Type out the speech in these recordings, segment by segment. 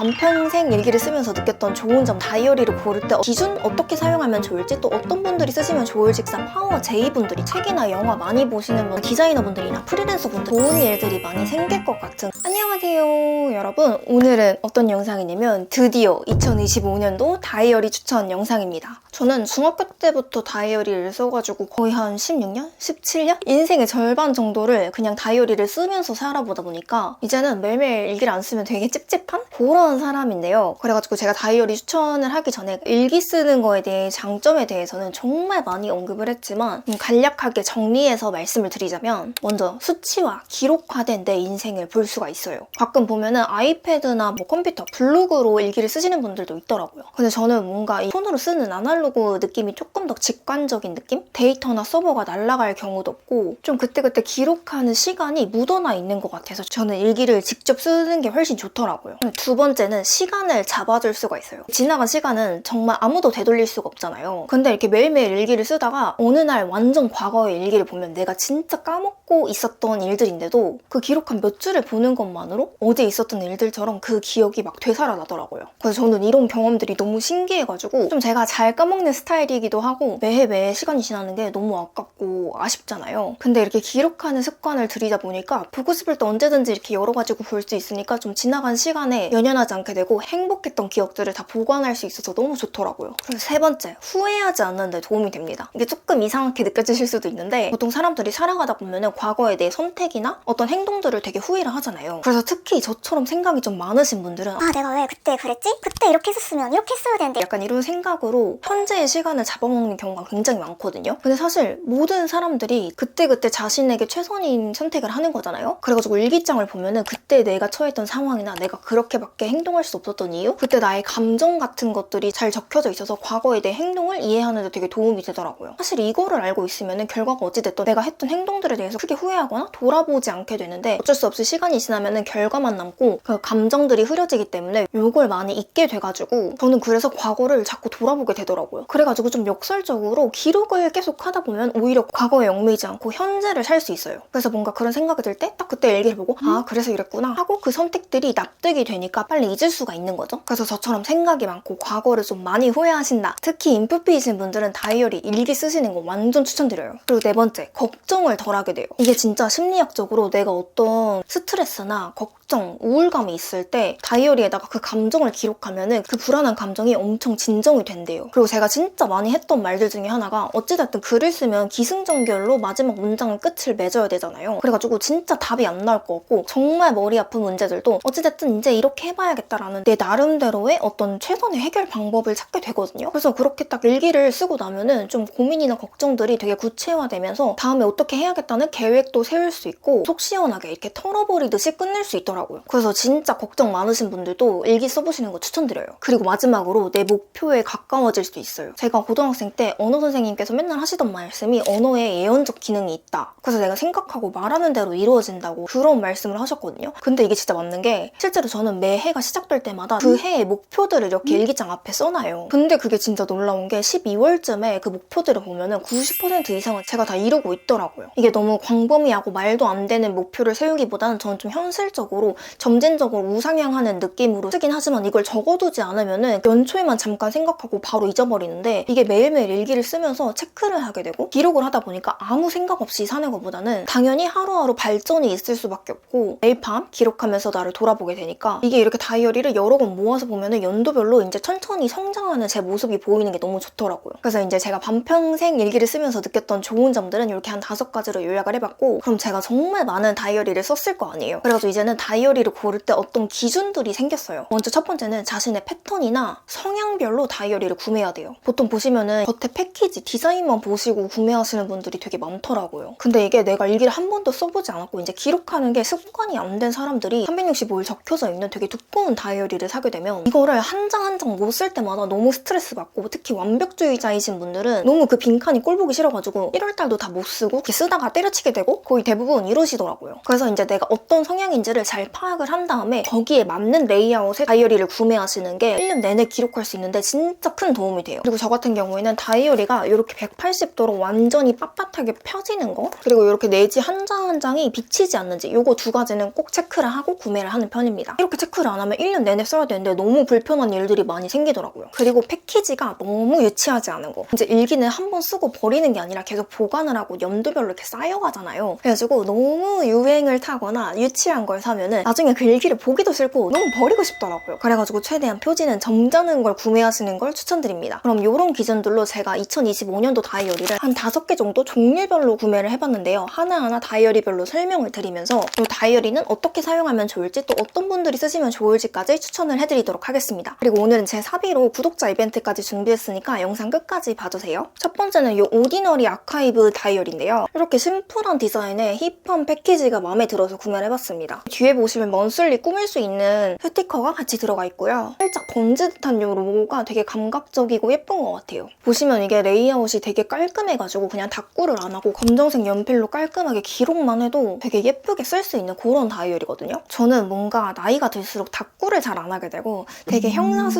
반평생 일기를 쓰면서 느꼈던 좋은 점, 다이어리를 고를 때 기준 어떻게 사용하면 좋을지, 또 어떤 분들이 쓰시면 좋을지 파워 J분들이 책이나 영화 많이 보시는 분, 디자이너분들이나 프리랜서분들 좋은 일들이 많이 생길 것 같은. 안녕하세요 여러분, 오늘은 어떤 영상이냐면 드디어 2025년도 다이어리 추천 영상입니다. 저는 중학교 때부터 다이어리를 써가지고 거의 한 16년? 17년? 인생의 절반 정도를 그냥 다이어리를 쓰면서 살아보다 보니까 이제는 매일매일 일기를 안 쓰면 되게 찝찝한 그런 사람인데요. 그래가지고 제가 다이어리 추천을 하기 전에 일기 쓰는 거에 대해 장점에 대해서는 정말 많이 언급을 했지만 간략하게 정리해서 말씀을 드리자면, 먼저 수치화, 기록화된 내 인생을 볼 수가 있어요. 가끔 보면은 아이패드나 컴퓨터, 블로그로 일기를 쓰시는 분들도 있더라고요. 근데 저는 뭔가 이 손으로 쓰는 아날로그 느낌이 조금 더 직관적인 느낌? 데이터나 서버가 날아갈 경우도 없고 좀 그때그때 기록하는 시간이 묻어나 있는 것 같아서 저는 일기를 직접 쓰는 게 훨씬 좋더라고요. 두 번째는 시간을 잡아줄 수가 있어요. 지나간 시간은 정말 아무도 되돌릴 수가 없잖아요. 근데 이렇게 매일매일 일기를 쓰다가 어느 날 완전 과거의 일기를 보면 내가 진짜 까먹고 있었던 일들인데도 그 기록한 몇 줄을 보는 것만으로 어제 있었던 일들처럼 그 기억이 막 되살아나더라고요. 그래서 저는 이런 경험들이 너무 신기해가지고 좀 제가 잘 까먹는 스타일이기도 하고 매해 시간이 지나는 게 너무 아깝고 아쉽잖아요. 근데 이렇게 기록하는 습관을 들이다 보니까 보고 싶을 때 언제든지 이렇게 열어가지고 볼 수 있으니까 좀 지나간 시간에 연연하지 않게 되고 행복했던 기억들을 다 보관할 수 있어서 너무 좋더라고요. 그리고 세 번째, 후회하지 않는 데 도움이 됩니다. 이게 조금 이상하게 느껴지실 수도 있는데 보통 사람들이 살아가다 보면은 과거에 내 선택이나 어떤 행동들을 되게 후회를 하잖아요. 그래서 특히 저처럼 생각이 좀 많으신 분들은 내가 왜 그때 그랬지? 그때 이렇게 했었으면 이렇게 했어야 되는데, 약간 이런 생각으로 현재의 시간을 잡아먹는 경우가 굉장히 많거든요. 근데 사실 모든 사람들이 그때그때 자신에게 최선인 선택을 하는 거잖아요. 그래가지고 일기장을 보면은 그때 내가 처했던 상황이나 내가 그렇게밖에 행동할 수 없었던 이유? 그때 나의 감정 같은 것들이 잘 적혀져 있어서 과거의 내 행동을 이해하는 데 되게 도움이 되더라고요. 사실 이거를 알고 있으면은 결과가 어찌됐든 내가 했던 행동들에 대해서 크게 후회하거나 돌아보지 않게 되는데, 어쩔 수 없이 시간이 지나면은 결과만 남고 그 감정들이 흐려지기 때문에 이걸 많이 잊게 돼가지고 저는 그래서 과거를 자꾸 돌아보게 되더라고요. 그래가지고 좀 역설적으로 기록을 계속 하다 보면 오히려 과거에 얽매이지 않고 현재를 살 수 있어요. 그래서 뭔가 그런 생각이 들 때 딱 그때 일기를 보고 그래서 이랬구나 하고 그 선택들이 납득이 되니까 빨리 잊을 수가 있는 거죠. 그래서 저처럼 생각이 많고 과거를 좀 많이 후회하신다, 특히 인프피이신 분들은 다이어리 일기 쓰시는 거 완전 추천드려요. 그리고 네 번째, 걱정을 덜 하게 돼요. 이게 진짜 심리학적으로 내가 어떤 스트레스나 걱정, 우울감이 있을 때 다이어리에다가 그 감정을 기록하면은 그 불안한 감정이 엄청 진정이 된대요. 그리고 제가 진짜 많이 했던 말들 중에 하나가, 어찌됐든 글을 쓰면 기승전결로 마지막 문장의 끝을 맺어야 되잖아요. 그래가지고 진짜 답이 안 나올 것 같고 정말 머리 아픈 문제들도 어찌됐든 이제 이렇게 해봐야겠다라는 내 나름대로의 어떤 최선의 해결 방법을 찾게 되거든요. 그래서 그렇게 딱 일기를 쓰고 나면은 좀 고민이나 걱정들이 되게 구체화되면서 다음에 어떻게 해야겠다는 계획도 세울 수 있고 속 시원하게 이렇게 털어버리듯이 끝낼 수 있더라고요. 그래서 진짜 걱정 많으신 분들도 일기 써보시는 거 추천드려요. 그리고 마지막으로 내 목표에 가까워질 수 있어요. 제가 고등학생 때 언어 선생님께서 맨날 하시던 말씀이 언어에 예언적 기능이 있다. 그래서 내가 생각하고 말하는 대로 이루어진다고 그런 말씀을 하셨거든요. 근데 이게 진짜 맞는 게, 실제로 저는 매해가 시작될 때마다 그 해의 목표들을 이렇게 일기장 앞에 써놔요. 근데 그게 진짜 놀라운 게 12월쯤에 그 목표들을 보면은 90% 이상은 제가 다 이루고 있더라고요. 이게 너무 광범위하고 말도 안 되는 목표를 세우기보다는 저는 좀 현실적으로 점진적으로 우상향하는 느낌으로 쓰긴 하지만, 이걸 적어두지 않으면은 연초에만 잠깐 생각하고 바로 잊어버리는데, 이게 매일매일 일기를 쓰면서 체크를 하게 되고 기록을 하다 보니까 아무 생각 없이 사는 것보다는 당연히 하루하루 발전이 있을 수밖에 없고 매일 밤 기록하면서 나를 돌아보게 되니까, 이게 이렇게 다이어리를 여러 권 모아서 보면은 연도별로 이제 천천히 성장하는 제 모습이 보이는 게 너무 좋더라고요. 그래서 이제 제가 반평생 일기를 쓰면서 느꼈던 좋은 점들은 이렇게 한 5가지로 요약을 해봤고, 그럼 제가 정말 많은 다이어리를 썼을 거 아니에요. 그래가지고 이제는 다이어리를 고를 때 어떤 기준들이 생겼어요. 먼저 첫 번째는 자신의 패턴이나 성향별로 다이어리를 구매해야 돼요. 보통 보시면은 겉에 패키지 디자인만 보시고 구매하시는 분들이 되게 많더라고요. 근데 이게 내가 일기를 한 번도 써보지 않았고 이제 기록하는 게 습관이 안 된 사람들이 365일 적혀져 있는 되게 두꺼운 다이어리를 사게 되면 이거를 한 장 한 장 못 쓸 때마다 너무 스트레스 받고, 특히 완벽주의자이신 분들은 너무 그 빈칸이 꼴 보기 싫어가지고 1월달도 다 못 쓰고 이렇게 쓰다가 때려치게 되고 거의 대부분 이러시더라고요. 그래서 이제 내가 어떤 성향인지를 잘 잘 파악을 한 다음에 거기에 맞는 레이아웃의 다이어리를 구매하시는 게 1년 내내 기록할 수 있는데 진짜 큰 도움이 돼요. 그리고 저 같은 경우에는 다이어리가 이렇게 180도로 완전히 빳빳하게 펴지는 거, 그리고 이렇게 내지 한 장 한 장이 비치지 않는지 이거 두 가지는 꼭 체크를 하고 구매를 하는 편입니다. 이렇게 체크를 안 하면 1년 내내 써야 되는데 너무 불편한 일들이 많이 생기더라고요. 그리고 패키지가 너무 유치하지 않은 거. 이제 일기는 한 번 쓰고 버리는 게 아니라 계속 보관을 하고 연도별로 이렇게 쌓여가잖아요. 그래가지고 너무 유행을 타거나 유치한 걸 사면은 나중에 그 일기를 보기도 싫고 너무 버리고 싶더라고요. 그래가지고 최대한 표지는 점잖은 걸 구매하시는 걸 추천드립니다. 그럼 이런 기준들로 제가 2025년도 다이어리를 한 5개 정도 종류별로 구매를 해봤는데요. 하나하나 다이어리별로 설명을 드리면서 이 다이어리는 어떻게 사용하면 좋을지, 또 어떤 분들이 쓰시면 좋을지까지 추천을 해드리도록 하겠습니다. 그리고 오늘은 제 사비로 구독자 이벤트까지 준비했으니까 영상 끝까지 봐주세요. 첫 번째는 이 오디너리 아카이브 다이어리인데요. 이렇게 심플한 디자인에 힙한 패키지가 마음에 들어서 구매를 해봤습니다. 뒤에 보시면 먼슬리 꾸밀 수 있는 스티커가 같이 들어가 있고요. 살짝 번지듯한 이 로고가 되게 감각적이고 예쁜 것 같아요. 보시면 이게 레이아웃이 되게 깔끔해가지고 그냥 닦구를 안 하고 검정색 연필로 깔끔하게 기록만 해도 되게 예쁘게 쓸 수 있는 그런 다이어리거든요. 저는 뭔가 나이가 들수록 닦구를 잘 안 하게 되고 되게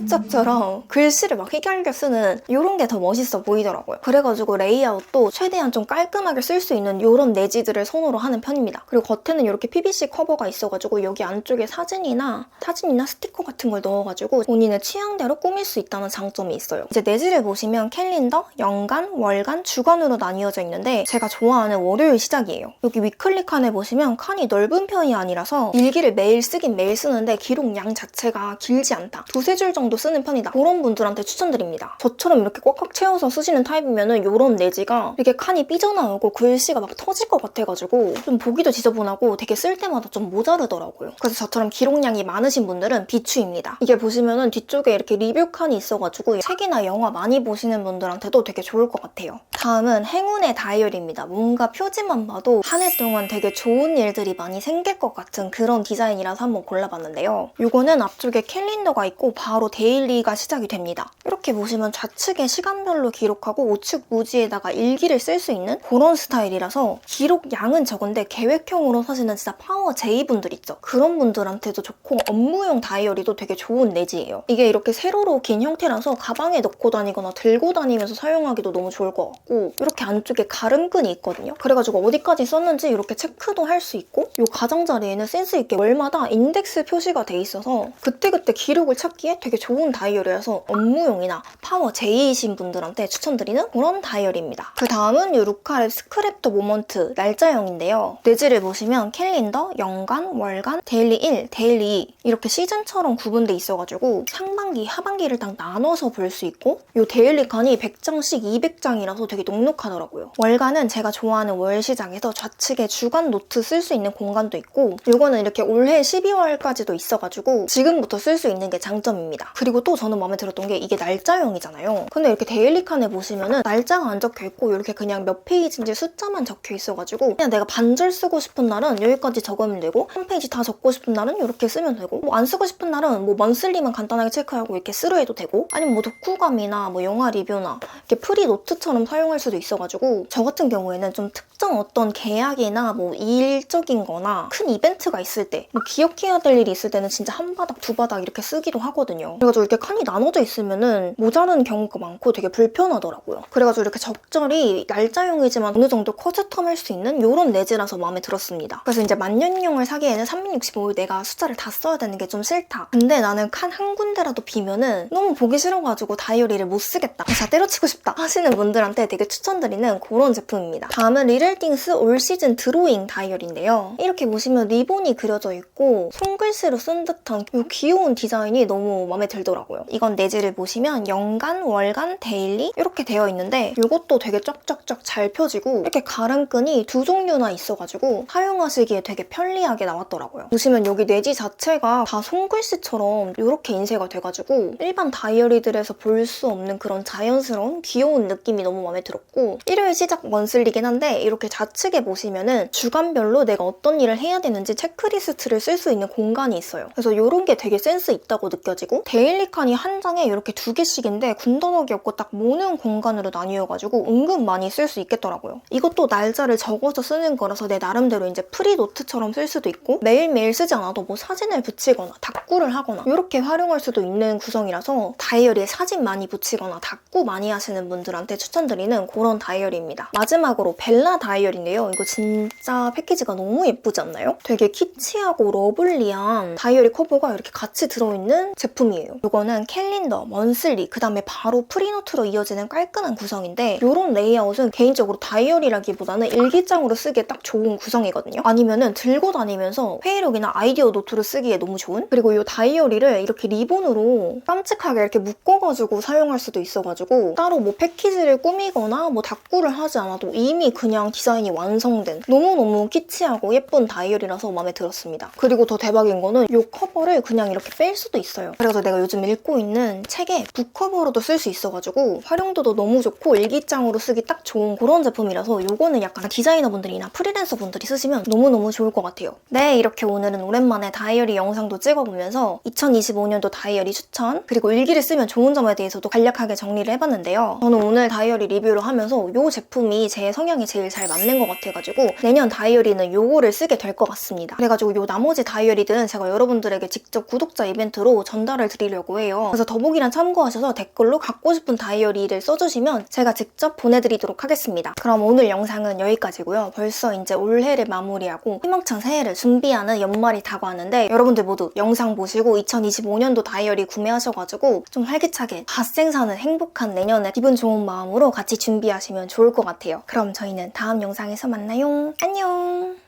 형사수첩처럼 글씨를 막 휘갈겨 쓰는 이런 게 더 멋있어 보이더라고요. 그래가지고 레이아웃도 최대한 좀 깔끔하게 쓸 수 있는 이런 내지들을 선호로 하는 편입니다. 그리고 겉에는 이렇게 PVC 커버가 있어가지고 여기 안쪽에 사진이나 스티커 같은 걸 넣어가지고 본인의 취향대로 꾸밀 수 있다는 장점이 있어요. 이제 내지를 보시면 캘린더, 연간, 월간, 주간으로 나뉘어져 있는데 제가 좋아하는 월요일 시작이에요. 여기 위클리 칸에 보시면 칸이 넓은 편이 아니라서 일기를 매일 쓰긴 매일 쓰는데 기록량 자체가 길지 않다. 2-3줄 정도 쓰는 편이다. 그런 분들한테 추천드립니다. 저처럼 이렇게 꽉꽉 채워서 쓰시는 타입이면은 이런 내지가 이렇게 칸이 삐져나오고 글씨가 막 터질 것 같아가지고 좀 보기도 지저분하고 되게 쓸 때마다 좀 모자르더라고요. 그래서 저처럼 기록량이 많으신 분들은 비추입니다. 이게 보시면은 뒤쪽에 이렇게 리뷰 칸이 있어가지고 책이나 영화 많이 보시는 분들한테도 되게 좋을 것 같아요. 다음은 행운의 다이어리입니다. 뭔가 표지만 봐도 한 해 동안 되게 좋은 일들이 많이 생길 것 같은 그런 디자인이라서 한번 골라봤는데요. 이거는 앞쪽에 캘린더가 있고 바로 데일리가 시작이 됩니다. 이렇게 보시면 좌측에 시간별로 기록하고 우측 무지에다가 일기를 쓸 수 있는 그런 스타일이라서 기록량은 적은데 계획형으로 사시는 진짜 파워 J분들 있죠? 그런 분들한테도 좋고 업무용 다이어리도 되게 좋은 내지예요. 이게 이렇게 세로로 긴 형태라서 가방에 넣고 다니거나 들고 다니면서 사용하기도 너무 좋을 것 같고 이렇게 안쪽에 가름끈이 있거든요. 그래가지고 어디까지 썼는지 이렇게 체크도 할 수 있고 이 가장자리에는 센스 있게 월마다 인덱스 표시가 돼 있어서 그때그때 기록을 찾기에 되게 좋은 다이어리여서 업무용이나 파워 J이신 분들한테 추천드리는 그런 다이어리입니다. 그 다음은 이 루카랩 스크랩더 모먼트 날짜형인데요. 내지를 보시면 캘린더, 연간, 월간, 데일리 1, 데일리 2 이렇게 시즌처럼 구분돼 있어가지고 상반기, 하반기를 딱 나눠서 볼 수 있고 이 데일리 칸이 100장씩 200장이라서 되게 넉넉하더라고요. 월간은 제가 좋아하는 월 시장에서 좌측에 주간 노트 쓸 수 있는 공간도 있고 이거는 이렇게 올해 12월까지도 있어가지고 지금부터 쓸 수 있는 게 장점입니다. 그리고 또 저는 마음에 들었던 게 이게 날짜형이잖아요. 근데 이렇게 데일리 칸에 보시면은 날짜가 안 적혀있고 이렇게 그냥 몇 페이지인지 숫자만 적혀있어가지고 그냥 내가 반절 쓰고 싶은 날은 여기까지 적으면 되고 한 페이지 다 적고 싶은 날은 이렇게 쓰면 되고 뭐 안 쓰고 싶은 날은 뭐 먼슬리만 간단하게 체크하고 이렇게 스루해도 되고 아니면 뭐 독후감이나 뭐 영화 리뷰나 이렇게 프리 노트처럼 사용할 수도 있어가지고 저 같은 경우에는 좀 특정 어떤 계약이나 뭐 일적인 거나 큰 이벤트가 있을 때 뭐 기억해야 될 일이 있을 때는 진짜 한 바닥 두 바닥 이렇게 쓰기도 하거든요. 그래가지고 이렇게 칸이 나눠져 있으면은 모자른 경우가 많고 되게 불편하더라고요. 그래가지고 이렇게 적절히 날짜용이지만 어느 정도 커스텀할 수 있는 이런 내지라서 마음에 들었습니다. 그래서 이제 만년용을 사기에는 365일 내가 숫자를 다 써야 되는 게 좀 싫다. 근데 나는 칸 한 군데라도 비면은 너무 보기 싫어가지고 다이어리를 못 쓰겠다. 다 때려치고 싶다 하시는 분들한테 되게 추천드리는 그런 제품입니다. 다음은 리틀띵스 올 시즌 드로잉 다이어리인데요. 이렇게 보시면 리본이 그려져 있고 손글씨로 쓴 듯한 이 귀여운 디자인이 너무 마음에 들더라고요. 이건 내지를 보시면 연간, 월간, 데일리 이렇게 되어 있는데 이것도 되게 쫙쫙쫙 잘 펴지고 이렇게 가름끈이 두 종류나 있어가지고 사용하시기에 되게 편리하게 나왔더라고요. 보시면 여기 내지 자체가 다 손글씨처럼 이렇게 인쇄가 돼가지고 일반 다이어리들에서 볼 수 없는 그런 자연스러운 귀여운 느낌이 너무 마음에 들었고 일요일 시작 먼슬리긴 한데 이렇게 좌측에 보시면은 주간별로 내가 어떤 일을 해야 되는지 체크리스트를 쓸 수 있는 공간이 있어요. 그래서 이런 게 되게 센스 있다고 느껴지고 데일리 칸이 한 장에 이렇게 2개씩인데 군더더기 없고 딱 모는 공간으로 나뉘어가지고 은근 많이 쓸 수 있겠더라고요. 이것도 날짜를 적어서 쓰는 거라서 내 나름대로 이제 프리 노트처럼 쓸 수도 있고 매일매일 쓰지 않아도 뭐 사진을 붙이거나 다꾸를 하거나 이렇게 활용할 수도 있는 구성이라서 다이어리에 사진 많이 붙이거나 다꾸 많이 하시는 분들한테 추천드리는 그런 다이어리입니다. 마지막으로 벨라 다이어리인데요. 이거 진짜 패키지가 너무 예쁘지 않나요? 되게 키치하고 러블리한 다이어리 커버가 이렇게 같이 들어있는 제품이에요. 이거는 캘린더, 먼슬리, 그 다음에 바로 프리노트로 이어지는 깔끔한 구성인데 이런 레이아웃은 개인적으로 다이어리라기보다는 일기장으로 쓰기에 딱 좋은 구성이거든요. 아니면은 들고 다니면서 회의록이나 아이디어 노트로 쓰기에 너무 좋은? 그리고 이 다이어리를 이렇게 리본으로 깜찍하게 이렇게 묶어가지고 사용할 수도 있어가지고 따로 뭐 패키지를 꾸미거나 뭐 다꾸를 하지 않아도 이미 그냥 디자인이 완성된 너무너무 키치하고 예쁜 다이어리라서 마음에 들었습니다. 그리고 더 대박인 거는 이 커버를 그냥 이렇게 뺄 수도 있어요. 그래서 내가 요즘 읽고 있는 책에 북커버로도 쓸 수 있어가지고 활용도도 너무 좋고 일기장으로 쓰기 딱 좋은 그런 제품이라서 이거는 약간 디자이너분들이나 프리랜서분들이 쓰시면 너무너무 좋을 것 같아요. 네, 이렇게 오늘은 오랜만에 다이어리 영상도 찍어보면서 2025년도 다이어리 추천 그리고 일기를 쓰면 좋은 점에 대해서도 간략하게 정리를 해봤는데요. 저는 오늘 다이어리 리뷰를 하면서 이 제품이 제 성향에 제일 잘 맞는 것 같아가지고 내년 다이어리는 이거를 쓰게 될 것 같습니다. 그래가지고 이 나머지 다이어리들은 제가 여러분들에게 직접 구독자 이벤트로 전달을 드리려고 해요. 그래서 더보기란 참고하셔서 댓글로 갖고 싶은 다이어리를 써주시면 제가 직접 보내드리도록 하겠습니다. 그럼 오늘 영상은 여기까지고요. 벌써 이제 올해를 마무리하고 희망찬 새해를 준비하는 연말이 다가왔는데 여러분들 모두 영상 보시고 2025년도 다이어리 구매하셔가지고 좀 활기차게 갓생 사는 행복한 내년에 기분 좋은 마음으로 같이 준비하시면 좋을 것 같아요. 그럼 저희는 다음 영상에서 만나요. 안녕!